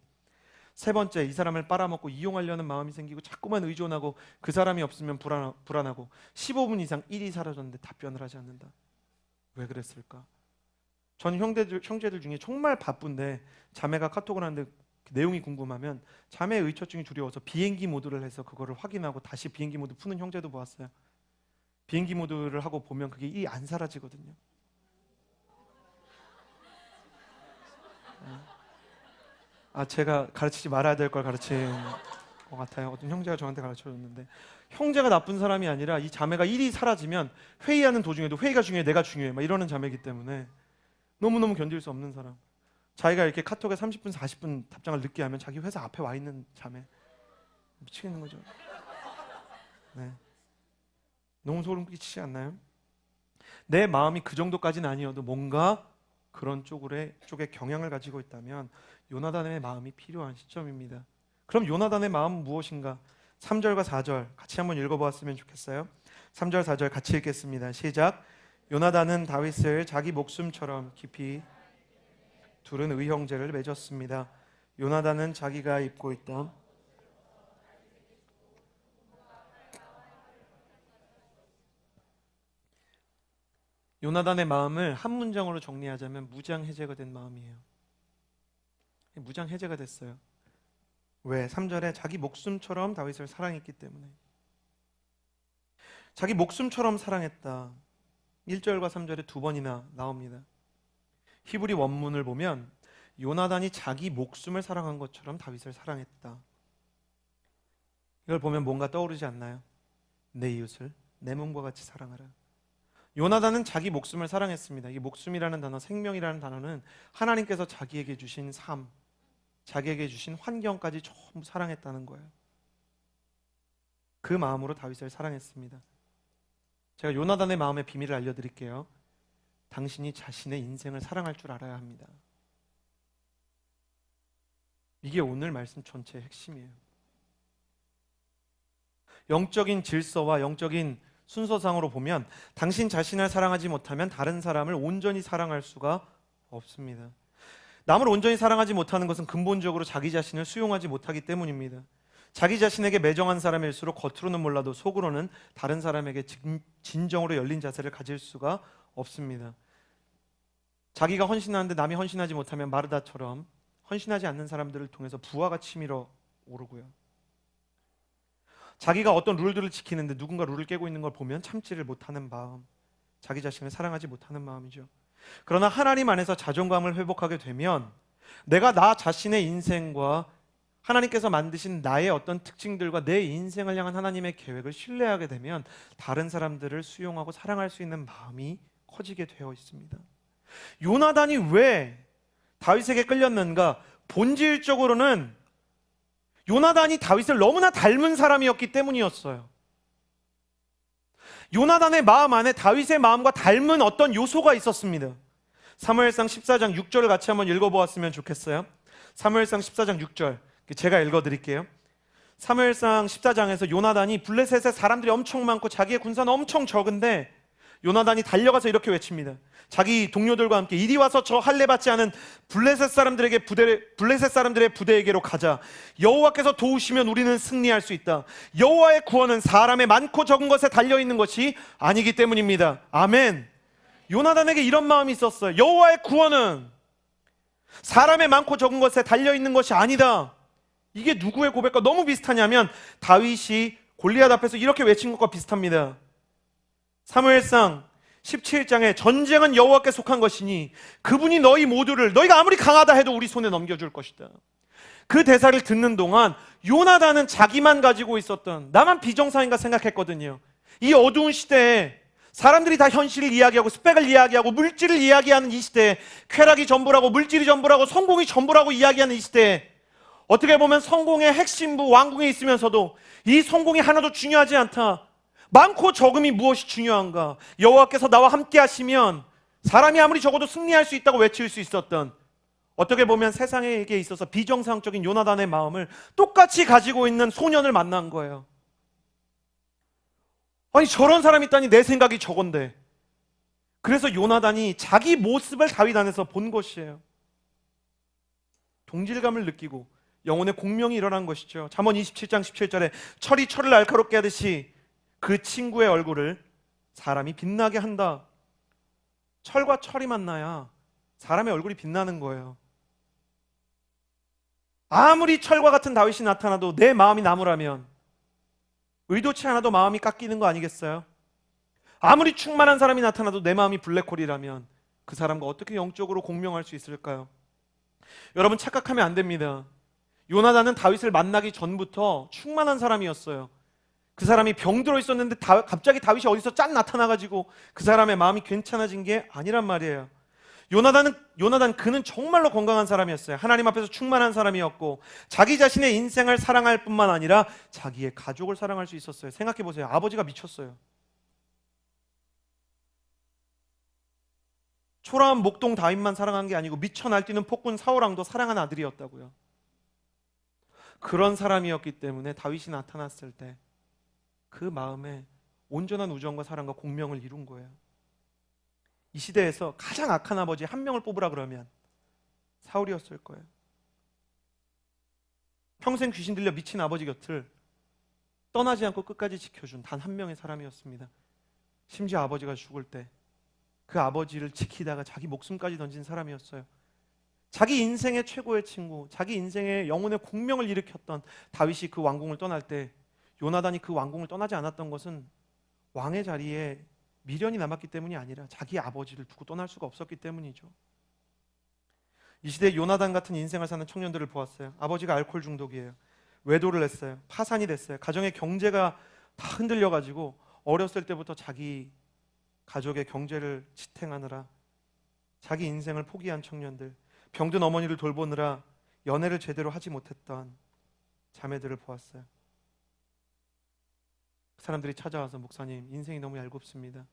세 번째, 이 사람을 빨아먹고 이용하려는 마음이 생기고 자꾸만 의존하고 그 사람이 없으면 불안하고 15분 이상 일이 사라졌는데 답변을 하지 않는다. 왜 그랬을까? 전 형제들 중에 정말 바쁜데 자매가 카톡을 하는데 내용이 궁금하면 자매의 의처증이 두려워서 비행기 모드를 해서 그거를 확인하고 다시 비행기 모드 푸는 형제도 보았어요. 비행기 모드를 하고 보면 그게 일이 안 사라지거든요. 제가 가르치지 말아야 될 걸 가르친 것 같아요. 어떤 형제가 저한테 가르쳐줬는데, 형제가 나쁜 사람이 아니라 이 자매가 일이 사라지면 회의하는 도중에도 회의가 중요해, 내가 중요해 막 이러는 자매이기 때문에 너무너무 견딜 수 없는 사람. 자기가 이렇게 카톡에 30분 40분 답장을 늦게 하면 자기 회사 앞에 와 있는 자매, 미치겠는 거죠. 네. 너무 소름 끼치지 않나요? 내 마음이 그 정도까지는 아니어도 뭔가 그런 쪽에 경향을 가지고 있다면 요나단의 마음이 필요한 시점입니다. 그럼 요나단의 마음은 무엇인가? 3절과 4절 같이 한번 읽어보았으면 좋겠어요. 3절 4절 같이 읽겠습니다. 시작. 요나단은 다윗을 자기 목숨처럼 깊이 두른 의형제를 맺었습니다. 요나단은 자기가 입고 있던 요나단의 마음을 한 문장으로 정리하자면 무장해제가 된 마음이에요. 무장해제가 됐어요. 왜? 3절에 자기 목숨처럼 다윗을 사랑했기 때문에. 자기 목숨처럼 사랑했다. 1절과 3절에 두 번이나 나옵니다. 히브리 원문을 보면 요나단이 자기 목숨을 사랑한 것처럼 다윗을 사랑했다. 이걸 보면 뭔가 떠오르지 않나요? 내 이웃을 내 몸과 같이 사랑하라. 요나단은 자기 목숨을 사랑했습니다. 이 목숨이라는 단어, 생명이라는 단어는 하나님께서 자기에게 주신 삶, 자기에게 주신 환경까지 전부 사랑했다는 거예요. 그 마음으로 다윗을 사랑했습니다. 제가 요나단의 마음의 비밀을 알려드릴게요. 당신이 자신의 인생을 사랑할 줄 알아야 합니다. 이게 오늘 말씀 전체의 핵심이에요. 영적인 질서와 영적인 순서상으로 보면 당신 자신을 사랑하지 못하면 다른 사람을 온전히 사랑할 수가 없습니다. 남을 온전히 사랑하지 못하는 것은 근본적으로 자기 자신을 수용하지 못하기 때문입니다. 자기 자신에게 매정한 사람일수록 겉으로는 몰라도 속으로는 다른 사람에게 진정으로 열린 자세를 가질 수가 없습니다. 자기가 헌신하는데 남이 헌신하지 못하면 마르다처럼 헌신하지 않는 사람들을 통해서 부하가 치밀어 오르고요. 자기가 어떤 룰들을 지키는데 누군가 룰을 깨고 있는 걸 보면 참지를 못하는 마음, 자기 자신을 사랑하지 못하는 마음이죠. 그러나 하나님 안에서 자존감을 회복하게 되면 내가 나 자신의 인생과 하나님께서 만드신 나의 어떤 특징들과 내 인생을 향한 하나님의 계획을 신뢰하게 되면 다른 사람들을 수용하고 사랑할 수 있는 마음이 커지게 되어 있습니다. 요나단이 왜 다윗에게 끌렸는가? 본질적으로는 요나단이 다윗을 너무나 닮은 사람이었기 때문이었어요. 요나단의 마음 안에 다윗의 마음과 닮은 어떤 요소가 있었습니다. 사무엘상 14장 6절을 같이 한번 읽어보았으면 좋겠어요. 사무엘상 14장 6절 제가 읽어드릴게요. 사무엘상 14장에서 요나단이 블레셋에 사람들이 엄청 많고 자기의 군사는 엄청 적은데 요나단이 달려가서 이렇게 외칩니다. 자기 동료들과 함께 이리 와서 저 할례 받지 않은 블레셋 사람들의 부대에게로 가자. 여호와께서 도우시면 우리는 승리할 수 있다. 여호와의 구원은 사람의 많고 적은 것에 달려있는 것이 아니기 때문입니다. 아멘. 요나단에게 이런 마음이 있었어요. 여호와의 구원은 사람의 많고 적은 것에 달려있는 것이 아니다. 이게 누구의 고백과 너무 비슷하냐면 다윗이 골리앗 앞에서 이렇게 외친 것과 비슷합니다. 사무엘상 17장에 전쟁은 여호와께 속한 것이니 그분이 너희 모두를 너희가 아무리 강하다 해도 우리 손에 넘겨줄 것이다. 그 대사를 듣는 동안 요나단은 자기만 가지고 있었던, 나만 비정상인가 생각했거든요. 이 어두운 시대에 사람들이 다 현실을 이야기하고 스펙을 이야기하고 물질을 이야기하는 이 시대에, 쾌락이 전부라고 물질이 전부라고 성공이 전부라고 이야기하는 이 시대에 어떻게 보면 성공의 핵심부 왕궁에 있으면서도 이 성공이 하나도 중요하지 않다. 많고 적음이 무엇이 중요한가? 여호와께서 나와 함께 하시면 사람이 아무리 적어도 승리할 수 있다고 외칠 수 있었던, 어떻게 보면 세상에게 있어서 비정상적인 요나단의 마음을 똑같이 가지고 있는 소년을 만난 거예요. 아니 저런 사람이 있다니 내 생각이 저건데 그래서 요나단이 자기 모습을 다윗 안에서 본 것이에요. 동질감을 느끼고 영혼의 공명이 일어난 것이죠. 잠언 27장 17절에 철이 철을 날카롭게 하듯이 그 친구의 얼굴을 사람이 빛나게 한다. 철과 철이 만나야 사람의 얼굴이 빛나는 거예요. 아무리 철과 같은 다윗이 나타나도 내 마음이 나무라면 의도치 않아도 마음이 깎이는 거 아니겠어요? 아무리 충만한 사람이 나타나도 내 마음이 블랙홀이라면 그 사람과 어떻게 영적으로 공명할 수 있을까요? 여러분, 착각하면 안 됩니다. 요나단은 다윗을 만나기 전부터 충만한 사람이었어요. 그 사람이 병들어 있었는데 갑자기 다윗이 어디서 짠 나타나가지고 그 사람의 마음이 괜찮아진 게 아니란 말이에요. 요나단 그는 정말로 건강한 사람이었어요. 하나님 앞에서 충만한 사람이었고 자기 자신의 인생을 사랑할 뿐만 아니라 자기의 가족을 사랑할 수 있었어요. 생각해 보세요. 아버지가 미쳤어요. 초라한 목동 다윗만 사랑한 게 아니고 미쳐 날뛰는 폭군 사울왕도 사랑한 아들이었다고요. 그런 사람이었기 때문에 다윗이 나타났을 때 그 마음에 온전한 우정과 사랑과 공명을 이룬 거예요. 이 시대에서 가장 악한 아버지 한 명을 뽑으라 그러면 사울이었을 거예요. 평생 귀신 들려 미친 아버지 곁을 떠나지 않고 끝까지 지켜준 단 한 명의 사람이었습니다. 심지어 아버지가 죽을 때 그 아버지를 지키다가 자기 목숨까지 던진 사람이었어요. 자기 인생의 최고의 친구, 자기 인생의 영혼의 공명을 일으켰던 다윗이 그 왕궁을 떠날 때 요나단이 그 왕궁을 떠나지 않았던 것은 왕의 자리에 미련이 남았기 때문이 아니라 자기 아버지를 두고 떠날 수가 없었기 때문이죠. 이 시대에 요나단 같은 인생을 사는 청년들을 보았어요. 아버지가 알코올 중독이에요. 외도를 했어요. 파산이 됐어요. 가정의 경제가 다 흔들려가지고 어렸을 때부터 자기 가족의 경제를 지탱하느라 자기 인생을 포기한 청년들, 병든 어머니를 돌보느라 연애를 제대로 하지 못했던 자매들을 보았어요. 그 사람들이 찾아와서 목사님, 인생이 너무 얄궂습니다.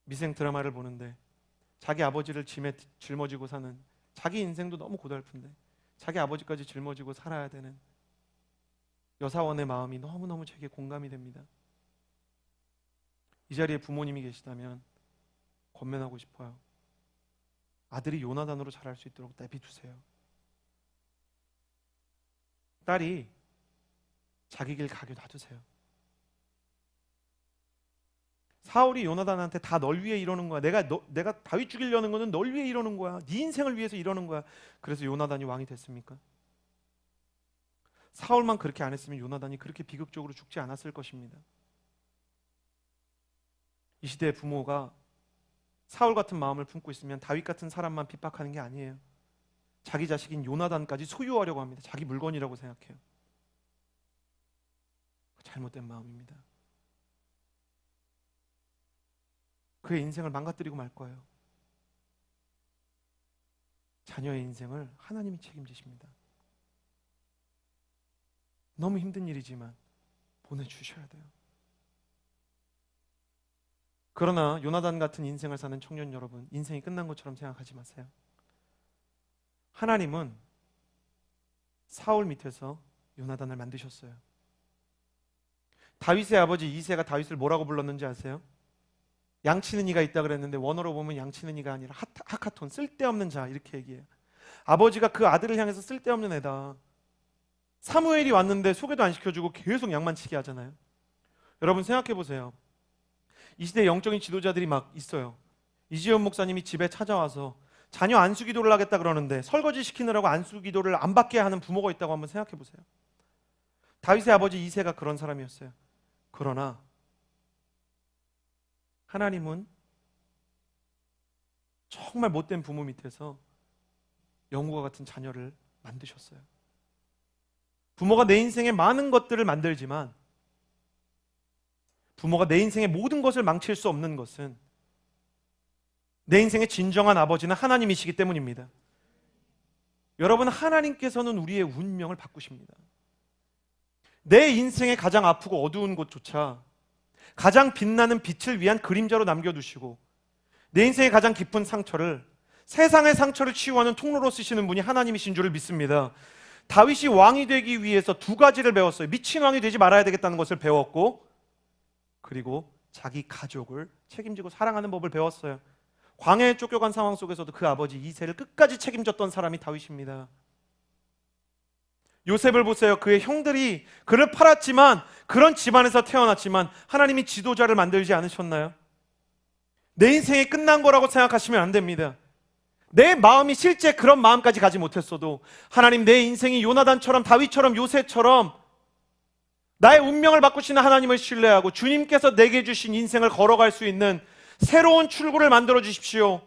미생 드라마를 보는데 자기 아버지를 짐에 짊어지고 사는, 자기 인생도 너무 고달픈데 자기 아버지까지 짊어지고 살아야 되는 여사원의 마음이 너무너무 제게 공감이 됩니다. 이 자리에 부모님이 계시다면 권면하고 싶어요. 아들이 요나단으로 자랄 수 있도록 내비두세요. 딸이 자기 길 가게 놔두세요. 사울이 요나단한테 다 널 위해 이러는 거야. 내가 다윗 죽이려는 거는 널 위해 이러는 거야. 네 인생을 위해서 이러는 거야. 그래서 요나단이 왕이 됐습니까? 사울만 그렇게 안 했으면 요나단이 그렇게 비극적으로 죽지 않았을 것입니다. 이 시대의 부모가 사울 같은 마음을 품고 있으면 다윗 같은 사람만 핍박하는 게 아니에요. 자기 자식인 요나단까지 소유하려고 합니다. 자기 물건이라고 생각해요. 잘못된 마음입니다. 그의 인생을 망가뜨리고 말 거예요. 자녀의 인생을 하나님이 책임지십니다. 너무 힘든 일이지만 보내주셔야 돼요. 그러나 요나단 같은 인생을 사는 청년 여러분, 인생이 끝난 것처럼 생각하지 마세요. 하나님은 사울 밑에서 요나단을 만드셨어요. 다윗의 아버지 이새가 다윗을 뭐라고 불렀는지 아세요? 양치는 이가 있다 그랬는데 원어로 보면 양치는 이가 아니라 하카톤, 쓸데없는 자, 이렇게 얘기해요. 아버지가 그 아들을 향해서 쓸데없는 애다. 사무엘이 왔는데 소개도 안 시켜주고 계속 양만치게 하잖아요. 여러분 생각해 보세요. 이 시대에 영적인 지도자들이 막 있어요. 이지연 목사님이 집에 찾아와서 자녀 안수 기도를 하겠다 그러는데 설거지 시키느라고 안수 기도를 안 받게 하는 부모가 있다고 한번 생각해 보세요. 다윗의 아버지 이새가 그런 사람이었어요. 그러나 하나님은 정말 못된 부모 밑에서 영우가 같은 자녀를 만드셨어요. 부모가 내 인생에 많은 것들을 만들지만 부모가 내 인생의 모든 것을 망칠 수 없는 것은 내 인생의 진정한 아버지는 하나님이시기 때문입니다. 여러분, 하나님께서는 우리의 운명을 바꾸십니다. 내 인생의 가장 아프고 어두운 곳조차 가장 빛나는 빛을 위한 그림자로 남겨두시고 내 인생의 가장 깊은 상처를, 세상의 상처를 치유하는 통로로 쓰시는 분이 하나님이신 줄을 믿습니다. 다윗이 왕이 되기 위해서 두 가지를 배웠어요. 미친 왕이 되지 말아야 되겠다는 것을 배웠고, 그리고 자기 가족을 책임지고 사랑하는 법을 배웠어요. 광야에 쫓겨간 상황 속에서도 그 아버지 이새를 끝까지 책임졌던 사람이 다윗입니다. 요셉을 보세요. 그의 형들이 그를 팔았지만, 그런 집안에서 태어났지만 하나님이 지도자를 만들지 않으셨나요? 내 인생이 끝난 거라고 생각하시면 안 됩니다. 내 마음이 실제 그런 마음까지 가지 못했어도 하나님, 내 인생이 요나단처럼, 다윗처럼, 요새처럼 나의 운명을 바꾸시는 하나님을 신뢰하고 주님께서 내게 주신 인생을 걸어갈 수 있는 새로운 출구를 만들어 주십시오.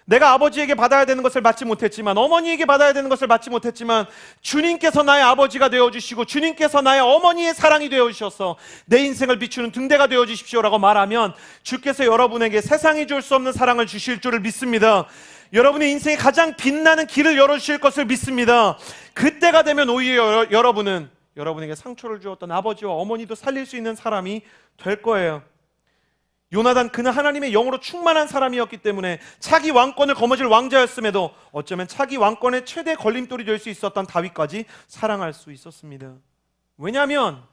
내가 아버지에게 받아야 되는 것을 받지 못했지만, 어머니에게 받아야 되는 것을 받지 못했지만, 주님께서 나의 아버지가 되어주시고 주님께서 나의 어머니의 사랑이 되어주셔서 내 인생을 비추는 등대가 되어주십시오라고 말하면 주께서 여러분에게 세상이 줄 수 없는 사랑을 주실 줄을 믿습니다. 여러분의 인생에 가장 빛나는 길을 열어주실 것을 믿습니다. 그때가 되면 오히려 여러분은 여러분에게 상처를 주었던 아버지와 어머니도 살릴 수 있는 사람이 될 거예요. 요나단, 그는 하나님의 영으로 충만한 사람이었기 때문에 차기 왕권을 거머쥘 왕자였음에도 어쩌면 차기 왕권의 최대 걸림돌이 될 수 있었던 다윗까지 사랑할 수 있었습니다. 왜냐하면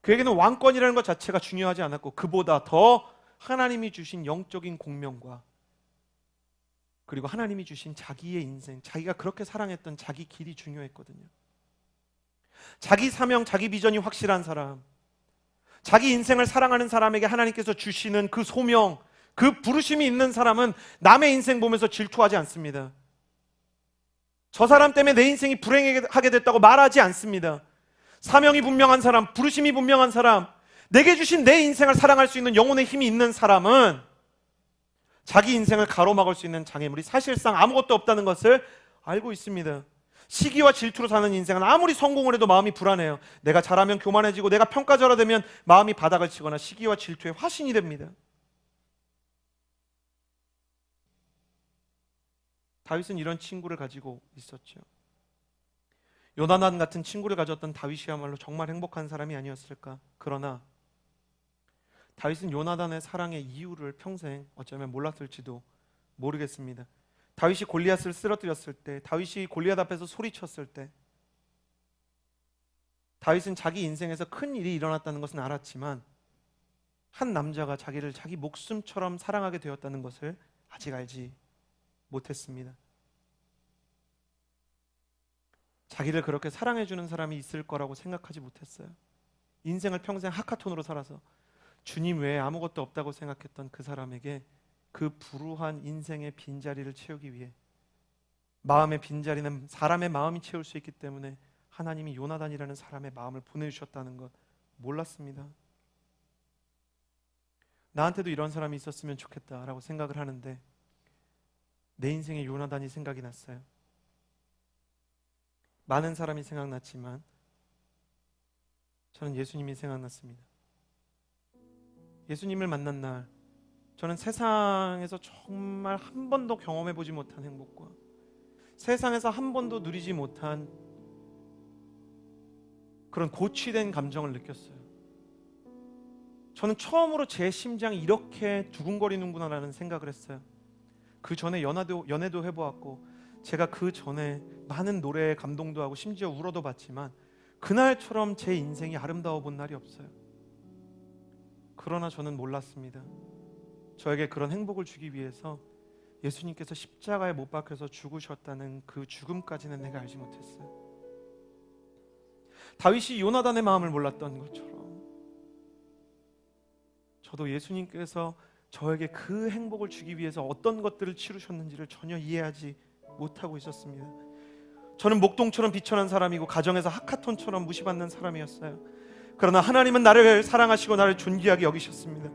그에게는 왕권이라는 것 자체가 중요하지 않았고, 그보다 더 하나님이 주신 영적인 공명과 그리고 하나님이 주신 자기의 인생, 자기가 그렇게 사랑했던 자기 길이 중요했거든요. 자기 사명, 자기 비전이 확실한 사람, 자기 인생을 사랑하는 사람에게 하나님께서 주시는 그 소명, 그 부르심이 있는 사람은 남의 인생 보면서 질투하지 않습니다. 저 사람 때문에 내 인생이 불행하게 됐다고 말하지 않습니다. 사명이 분명한 사람, 부르심이 분명한 사람, 내게 주신 내 인생을 사랑할 수 있는 영혼의 힘이 있는 사람은 자기 인생을 가로막을 수 있는 장애물이 사실상 아무것도 없다는 것을 알고 있습니다. 시기와 질투로 사는 인생은 아무리 성공을 해도 마음이 불안해요. 내가 잘하면 교만해지고 내가 평가절하되면 마음이 바닥을 치거나 시기와 질투의 화신이 됩니다. 다윗은 이런 친구를 가지고 있었죠. 요나단 같은 친구를 가졌던 다윗이야말로 정말 행복한 사람이 아니었을까. 그러나 다윗은 요나단의 사랑의 이유를 평생 어쩌면 몰랐을지도 모르겠습니다. 다윗이 골리앗을 쓰러뜨렸을 때, 다윗이 골리앗 앞에서 소리쳤을 때, 다윗은 자기 인생에서 큰 일이 일어났다는 것은 알았지만 한 남자가 자기를 자기 목숨처럼 사랑하게 되었다는 것을 아직 알지 못했습니다. 자기를 그렇게 사랑해주는 사람이 있을 거라고 생각하지 못했어요. 인생을 평생 하카톤으로 살아서 주님 외에 아무것도 없다고 생각했던 그 사람에게 그 불우한 인생의 빈자리를 채우기 위해, 마음의 빈자리는 사람의 마음이 채울 수 있기 때문에 하나님이 요나단이라는 사람의 마음을 보내주셨다는 것 몰랐습니다. 나한테도 이런 사람이 있었으면 좋겠다라고 생각을 하는데 내 인생에 요나단이 생각이 났어요. 많은 사람이 생각났지만 저는 예수님이 생각났습니다. 예수님을 만난 날 저는 세상에서 정말 한 번도 경험해보지 못한 행복과 세상에서 한 번도 누리지 못한 그런 고취된 감정을 느꼈어요. 저는 처음으로 제 심장이 이렇게 두근거리는구나라는 생각을 했어요. 그 전에 연애도 해보았고 제가 그 전에 많은 노래에 감동도 하고 심지어 울어도 봤지만 그날처럼 제 인생이 아름다워 본 날이 없어요. 그러나 저는 몰랐습니다. 저에게 그런 행복을 주기 위해서 예수님께서 십자가에 못 박혀서 죽으셨다는 그 죽음까지는 내가 알지 못했어요. 다윗이 요나단의 마음을 몰랐던 것처럼 저도 예수님께서 저에게 그 행복을 주기 위해서 어떤 것들을 치르셨는지를 전혀 이해하지 못하고 있었습니다. 저는 목동처럼 비천한 사람이고 가정에서 하카톤처럼 무시받는 사람이었어요. 그러나 하나님은 나를 사랑하시고 나를 존귀하게 여기셨습니다.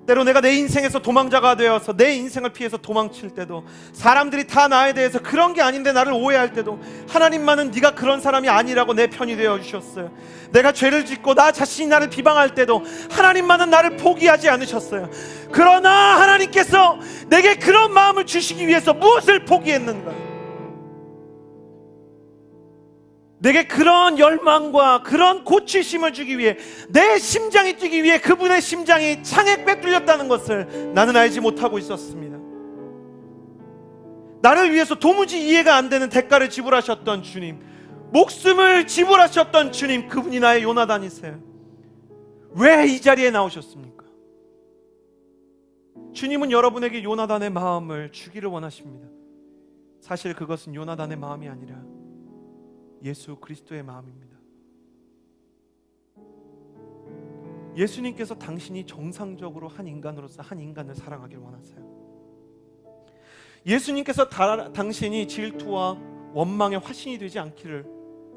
때로 내가 내 인생에서 도망자가 되어서 내 인생을 피해서 도망칠 때도, 사람들이 다 나에 대해서 그런 게 아닌데 나를 오해할 때도 하나님만은 네가 그런 사람이 아니라고 내 편이 되어 주셨어요. 내가 죄를 짓고 나 자신이 나를 비방할 때도 하나님만은 나를 포기하지 않으셨어요. 그러나 하나님께서 내게 그런 마음을 주시기 위해서 무엇을 포기했는가? 내게 그런 열망과 그런 고치심을 주기 위해, 내 심장이 뛰기 위해 그분의 심장이 창에 꿰뚫렸다는 것을 나는 알지 못하고 있었습니다. 나를 위해서 도무지 이해가 안 되는 대가를 지불하셨던 주님, 목숨을 지불하셨던 주님, 그분이 나의 요나단이세요. 왜 이 자리에 나오셨습니까? 주님은 여러분에게 요나단의 마음을 주기를 원하십니다. 사실 그것은 요나단의 마음이 아니라 예수 그리스도의 마음입니다. 예수님께서 당신이 정상적으로 한 인간으로서 한 인간을 사랑하길 원하세요. 예수님께서 당신이 질투와 원망의 화신이 되지 않기를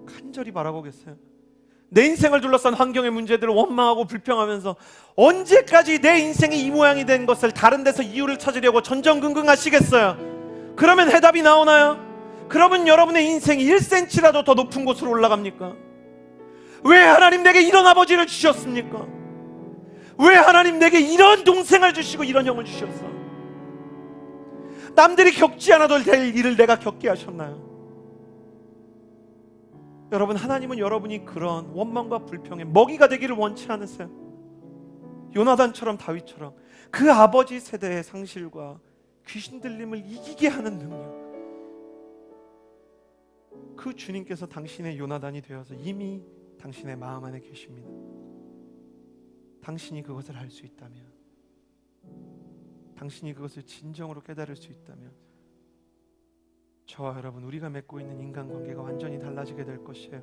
간절히 바라보겠어요. 내 인생을 둘러싼 환경의 문제들을 원망하고 불평하면서 언제까지 내 인생이 이 모양이 된 것을 다른 데서 이유를 찾으려고 전전긍긍하시겠어요? 그러면 해답이 나오나요? 그러면 여러분의 인생이 1cm라도 더 높은 곳으로 올라갑니까? 왜 하나님 내게 이런 아버지를 주셨습니까? 왜 하나님 내게 이런 동생을 주시고 이런 형을 주셨어? 남들이 겪지 않아도 될 일을 내가 겪게 하셨나요? 여러분, 하나님은 여러분이 그런 원망과 불평의 먹이가 되기를 원치 않으세요. 요나단처럼 다윗처럼 그 아버지 세대의 상실과 귀신 들림을 이기게 하는 능력, 그 주님께서 당신의 요나단이 되어서 이미 당신의 마음 안에 계십니다. 당신이 그것을 알 수 있다면, 당신이 그것을 진정으로 깨달을 수 있다면 저와 여러분, 우리가 맺고 있는 인간관계가 완전히 달라지게 될 것이에요.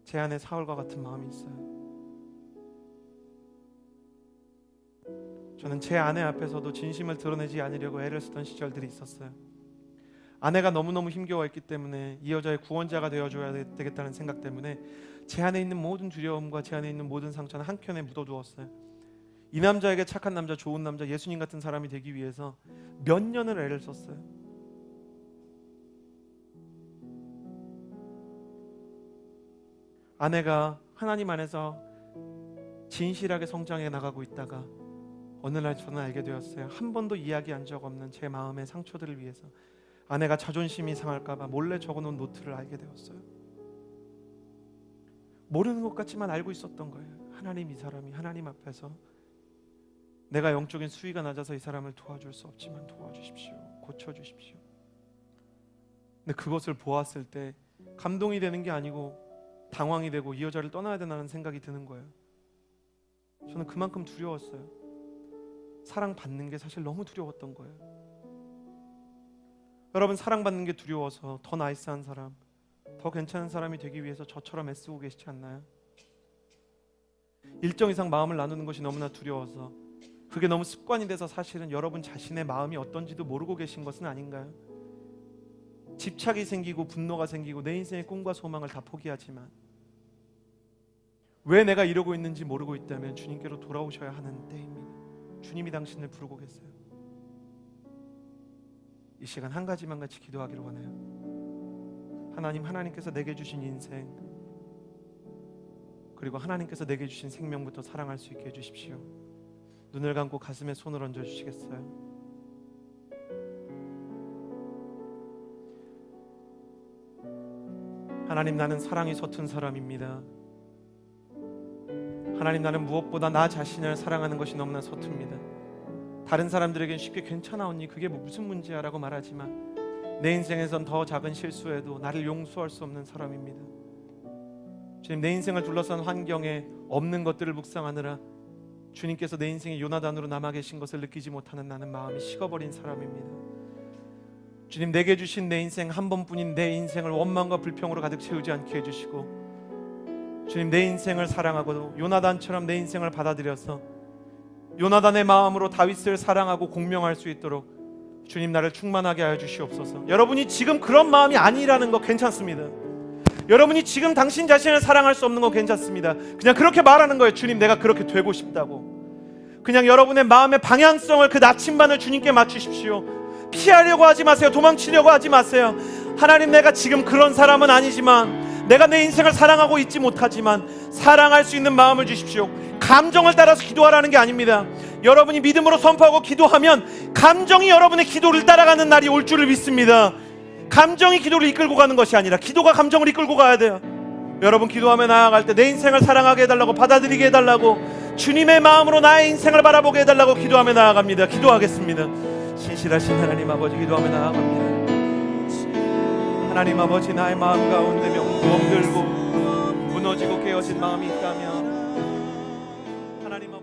제 안에 사울과 같은 마음이 있어요. 저는 제 아내 앞에서도 진심을 드러내지 않으려고 애를 쓰던 시절들이 있었어요. 아내가 너무너무 힘겨워했기 때문에 이 여자의 구원자가 되어줘야 되겠다는 생각 때문에 제 안에 있는 모든 두려움과 제 안에 있는 모든 상처는 한켠에 묻어두었어요. 이 남자에게 착한 남자, 좋은 남자, 예수님 같은 사람이 되기 위해서 몇 년을 애를 썼어요. 아내가 하나님 안에서 진실하게 성장해 나가고 있다가 어느 날 저는 알게 되었어요. 한 번도 이야기한 적 없는 제 마음의 상처들을 위해서 아내가 자존심이 상할까봐 몰래 적어놓은 노트를 알게 되었어요. 모르는 것 같지만 알고 있었던 거예요. 하나님, 이 사람이 하나님 앞에서 내가 영적인 수위가 낮아서 이 사람을 도와줄 수 없지만 도와주십시오, 고쳐주십시오. 근데 그것을 보았을 때 감동이 되는 게 아니고 당황이 되고 이 여자를 떠나야 되나는 생각이 드는 거예요. 저는 그만큼 두려웠어요. 사랑받는 게 사실 너무 두려웠던 거예요. 여러분, 사랑받는 게 두려워서 더 나이스한 사람, 더 괜찮은 사람이 되기 위해서 저처럼 애쓰고 계시지 않나요? 일정 이상 마음을 나누는 것이 너무나 두려워서 그게 너무 습관이 돼서 사실은 여러분 자신의 마음이 어떤지도 모르고 계신 것은 아닌가요? 집착이 생기고 분노가 생기고 내 인생의 꿈과 소망을 다 포기하지만 왜 내가 이러고 있는지 모르고 있다면 주님께로 돌아오셔야 하는 때입니다. 주님이 당신을 부르고 계세요. 이 시간 한 가지만 같이 기도하기를 원해요. 하나님, 하나님께서 내게 주신 인생, 그리고 하나님께서 내게 주신 생명부터 사랑할 수 있게 해주십시오. 눈을 감고 가슴에 손을 얹어주시겠어요? 하나님, 나는 사랑이 서툰 사람입니다. 하나님, 나는 무엇보다 나 자신을 사랑하는 것이 너무나 서툽니다. 다른 사람들에겐 쉽게 괜찮아 언니, 그게 무슨 문제야 라고 말하지만 내 인생에선 더 작은 실수에도 나를 용서할 수 없는 사람입니다. 주님, 내 인생을 둘러싼 환경에 없는 것들을 묵상하느라 주님께서 내 인생의 요나단으로 남아 계신 것을 느끼지 못하는 나는 마음이 식어버린 사람입니다. 주님, 내게 주신 내 인생 한 번뿐인 내 인생을 원망과 불평으로 가득 채우지 않게 해주시고, 주님, 내 인생을 사랑하고 요나단처럼 내 인생을 받아들여서 요나단의 마음으로 다윗을 사랑하고 공명할 수 있도록 주님, 나를 충만하게 하여 주시옵소서. 여러분이 지금 그런 마음이 아니라는 거 괜찮습니다. 여러분이 지금 당신 자신을 사랑할 수 없는 거 괜찮습니다. 그냥 그렇게 말하는 거예요. 주님, 내가 그렇게 되고 싶다고. 그냥 여러분의 마음의 방향성을, 그 나침반을 주님께 맞추십시오. 피하려고 하지 마세요. 도망치려고 하지 마세요. 하나님, 내가 지금 그런 사람은 아니지만, 내가 내 인생을 사랑하고 있지 못하지만 사랑할 수 있는 마음을 주십시오. 감정을 따라서 기도하라는 게 아닙니다. 여러분이 믿음으로 선포하고 기도하면 감정이 여러분의 기도를 따라가는 날이 올 줄을 믿습니다. 감정이 기도를 이끌고 가는 것이 아니라 기도가 감정을 이끌고 가야 돼요. 여러분, 기도하며 나아갈 때 내 인생을 사랑하게 해달라고, 받아들이게 해달라고, 주님의 마음으로 나의 인생을 바라보게 해달라고 기도하며 나아갑니다. 기도하겠습니다. 신실하신 하나님 아버지, 기도하며 나아갑니다. 하나님 아버지, 나의 마음 가운데 멍들고 무너진 부서지고 깨어진 마음이 있다면 하나님 앞